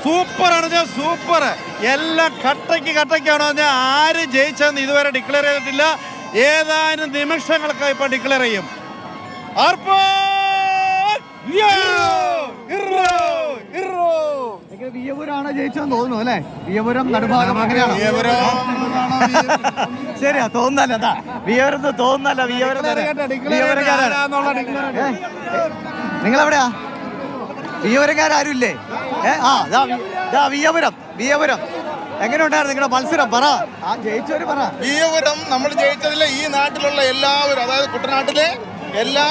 സൂപ്പറാണ്, സൂപ്പർ. എല്ലാം കട്ടയ്ക്കാണോ പറഞ്ഞാൽ ആര് ജയിച്ചെന്ന് ഇതുവരെ ഡിക്ലെയർ ചെയ്തിട്ടില്ല. ഏതാനും നിമിഷങ്ങൾക്ക് ഇപ്പൊ ഡിക്ലെയർ ചെയ്യും. വിയപുരാണ് ജയിച്ചെന്ന് തോന്നുന്നു അല്ലേ? വിയപുരം നടുഭാഗം അങ്ങനെയാണ്. ശരിയാ, തോന്നുന്നല്ല വിയപുരം തോന്നുന്നല്ല. നിങ്ങളെവിടെയാ? വിയപുരക്കാരും ഇല്ലേ? വിയപുരം എങ്ങനെ ഉണ്ടായിരുന്നു നിങ്ങളുടെ മത്സരം? പറ, ജയിച്ചവര് പറ. വിയപുരം നമ്മൾ ജയിച്ചതിലെ ഈ നാട്ടിലുള്ള എല്ലാവരും, അതായത് കുട്ടനാട്ടിലെ എല്ലാ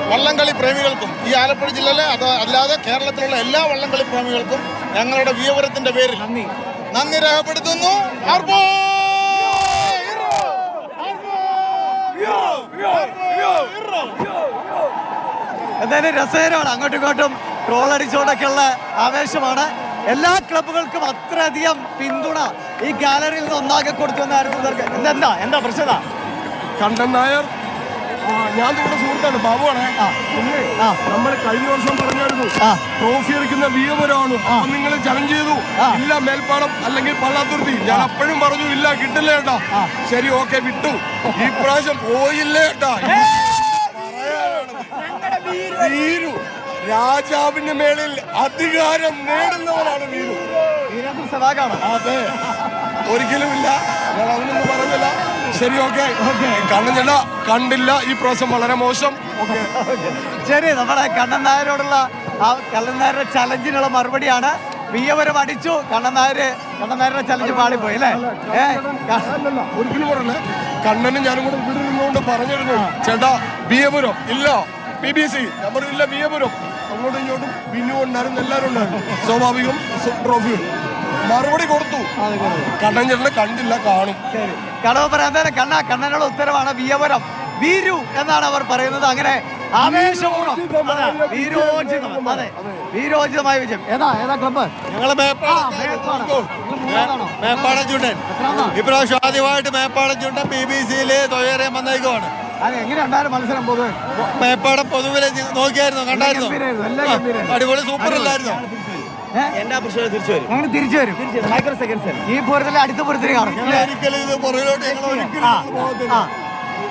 വള്ളംകളി പ്രേമികൾക്കും, ഈ ആലപ്പുഴ ജില്ലയിലെ അല്ലാതെ കേരളത്തിലുള്ള എല്ലാ വള്ളംകളി പ്രേമികൾക്കും ഞങ്ങളുടെ വിയപുരത്തിന്റെ പേരിൽ നന്ദി രേഖപ്പെടുത്തുന്നു. എന്തായാലും രസകരമാണ്. അങ്ങോട്ടും ഇങ്ങോട്ടും ട്രോൾ അടിച്ചുകൊണ്ടൊക്കെയുള്ള ആവേശമാണ്. എല്ലാ ക്ലബുകൾക്കും അത്രയധികം പിന്തുണ ഈ ഗാലറിയിൽ നിന്ന് ഒന്നാകെ കൊടുത്തുവെന്നായിരുന്നു. എന്താ പ്രശ്നത? കണ്ണൻ നായർ, ഞാൻ നിങ്ങളുടെ സുഹൃത്താണ്, ബാബുവാണ്. നമ്മൾ കഴിഞ്ഞ വർഷം പറഞ്ഞായിരുന്നു ട്രോഫി എടുക്കുന്ന വിയപുരമാണ്. നിങ്ങൾ ചലഞ്ച് ചെയ്തു, ഇല്ല മേൽപ്പാടം അല്ലെങ്കിൽ പള്ളാത്തുരുത്തി. ഞാൻ അപ്പോഴും പറഞ്ഞു ഇല്ല, കിട്ടില്ല ഏട്ടാ. ശരി, ഓക്കെ, വിട്ടു. ഈ പ്രാവശ്യം പോയില്ലേ ഏട്ടാ. വീരു രാജാവിന്റെ മേളിൽ അധികാരം നേടുന്നവരാണ് വീരു. അതെ, ഒരിക്കലുമില്ല, ഞാൻ അതിനൊന്നും പറഞ്ഞില്ല. ശരി, ഓക്കെ. കണ്ണൻ കണ്ടില്ല, ഈ പ്രാവശ്യം വളരെ മോശം. ശരി, നമ്മുടെ കണ്ണൻ നായരോടുള്ള കണ്ണൻ നായരുടെ ചലഞ്ചിനുള്ള മറുപടിയാണ്. വിയപുരം അടിച്ചു, കണ്ണൻ നായരുടെ ചലഞ്ച് പാളിപ്പോയി അല്ലേ? ഒരിക്കലും പറഞ്ഞേ. കണ്ണനും ഞാനും കൂടെ ഇവിടെ നിന്നുകൊണ്ട് പറഞ്ഞിരുന്നു, ചേട്ടാ വിയപുരം ഇല്ല, BBC നമ്പർ ഇല്ല, വിയപുരം. അങ്ങോട്ടും ഇങ്ങോട്ടും ബിന്നു ഉണ്ടായിരുന്നു, എല്ലാവരും ഉണ്ടായിരുന്നു. സ്വാഭാവികം ട്രോഫിയും മറുപടി കൊടുത്തു. കണ്ണൻ ചേട്ടനെ കണ്ടില്ല, കാണും. കടവ് പറയാൻ കണ്ണനുള്ള ഉത്തരവാണ് വിയപുരം. വീരു എന്നാണ് അവർ പറയുന്നത്. അങ്ങനെ ആവേശപൂർവ്വം വീരോചിതമായ വിജയം. ഏതാ ക്ലബ്ബ്? ഞങ്ങള് മേപ്പാടം ചുണ്ടൻ. ഇപ്രാവശ്യം ആദ്യമായിട്ട് മേപ്പാടം ചുണ്ടൻ BBCയില് തൊഴിലേറിയാൻ വന്നേക്കുവാണ്. എങ്ങനെയുണ്ടായിരുന്നു മത്സരം? പൊതുവെ മേപ്പാടം പൊതുവിലെ നോക്കിയായിരുന്നു, കണ്ടായിരുന്നു? അടിപൊളി, സൂപ്പർ അല്ലായിരുന്നു. അങ്ങനെ തിരിച്ചു വരും. ഈ പൂരത്തിലെ അടുത്ത പൂരത്തിന് കാണും.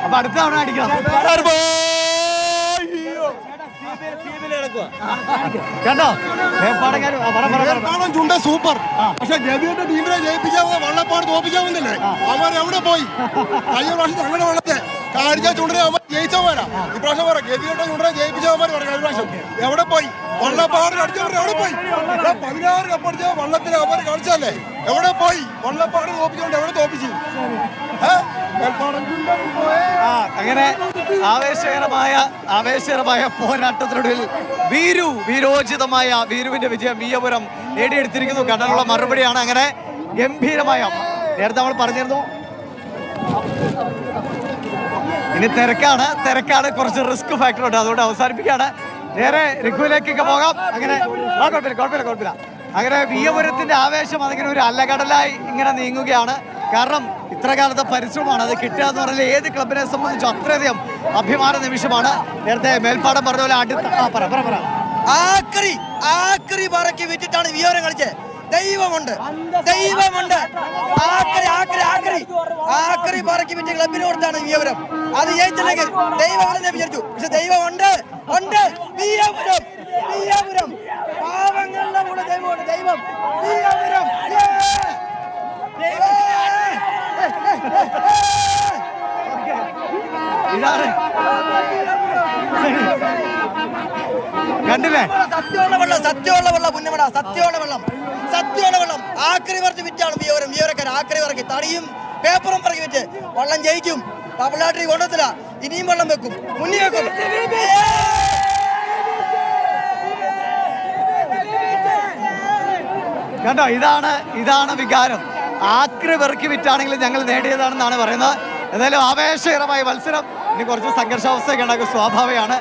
അപ്പൊ അടുത്ത തവണ അടിക്കണം. കണ്ടോ ചുണ്ട സൂപ്പർ. പക്ഷെ ഗവിയുടെ ടീമിനെ ജയിപ്പിക്കാവുന്ന വള്ളപ്പാട് തോപ്പിക്കാവുന്നില്ലേ? അവരെവിടെ പോയി? കഴിഞ്ഞ പ്രാവശ്യം ഞങ്ങളുടെ വള്ളത്തെ കാരിച്ച ചുണ്ടനെ അവർ ജയിച്ചവന്മാരാ. ഇപ്രാവശ്യം പറ ഗവിയുടെ ചുണ്ടനെ ജയിപ്പിച്ചവന്മാർ പറഞ്ഞു കഴിഞ്ഞ പ്രാവശ്യം. എവിടെ പോയി? വള്ളപ്പാട് അടിച്ചവർ എവിടെ പോയി? 16 കപ്പടിച്ച വള്ളത്തിന് അവർ കളിച്ചല്ലേ? എവിടെ പോയി? വള്ളപ്പാട് തോപ്പിച്ചുകൊണ്ട് എവിടെ തോപ്പിച്ചു? അങ്ങനെ ആവേശകരമായ പോരാട്ടത്തിനൊടുവിൽ വീരോചിതമായ വീരുവിന്റെ വിജയം വിയപുരം നേടിയെടുത്തിരിക്കുന്നു. കണ്ണനുള്ള മറുപടിയാണ്. അങ്ങനെ ഗംഭീരമായ, നേരത്തെ നമ്മൾ പറഞ്ഞിരുന്നു ഇനി തിരക്കാണ്, കുറച്ച് റിസ്ക് ഫാക്ടർ ഉണ്ട്. അതുകൊണ്ട് അവസാനിപ്പിക്കുകയാണ്. നേരെ രഘുവിലേക്കൊക്കെ പോകാം. അങ്ങനെ കുഴപ്പമില്ല. അങ്ങനെ വിയപുരത്തിന്റെ ആവേശം അതിങ്ങനെ ഒരു അല്ലകടലായി ഇങ്ങനെ നീങ്ങുകയാണ്. കാരണം ഇത്ര കാലത്തെ പരിശ്രമമാണ്. അത് കിട്ടുക എന്ന് പറഞ്ഞാൽ ഏത് ക്ലബിനെ സംബന്ധിച്ചും അത്രയധികം അഭിമാന നിമിഷമാണ്. നേരത്തെ മേൽപ്പാടം പറഞ്ഞ പോലെ ആക്രി പറക്കി വിറ്റിട്ടാണ് വിയപുരം കളിച്ചത്. ദൈവമുണ്ട്. ആക്രി പറക്കി വിറ്റ് ക്ലബിന് കൊടുത്താണ് വിയപുരം. അത് ജയിച്ചില്ലെങ്കിൽ ദൈവം വിചാരിച്ചു. പക്ഷെ ദൈവമുണ്ട്. വിയപുരം പാവങ്ങളുടെ കൂടെ ദൈവമുണ്ട്. ദൈവം വിയപുരം. ഇതാണ് കണ്ടില്ലേ? സത്യമുള്ള വെള്ളം പുന്നമട, സത്യമുള്ള വെള്ളം. ആക്രി പറച്ച് വിറ്റാണ് വിയപുരക്കാർ. ആക്രി പറക്കി തടിയും പേപ്പറും പറക്കി വിറ്റ് വെള്ളം ജയിക്കും. തമിഴ്നാട്ടിൽ കൊണ്ടത്തില്ല, ഇനിയും വെള്ളം വെക്കും, മുന്നിൽ വെക്കും. കണ്ടോ, ഇതാണ് വികാരം. ആക്രി പെറുക്കി വിറ്റാണെങ്കിലും ഞങ്ങൾ നേടിയതാണെന്നാണ് പറയുന്നത്. എന്തായാലും ആവേശകരമായ മത്സരം. ഇനി കുറച്ച് സംഘർഷാവസ്ഥയൊക്കെ ഉണ്ടാകും, സ്വാഭാവികമാണ്.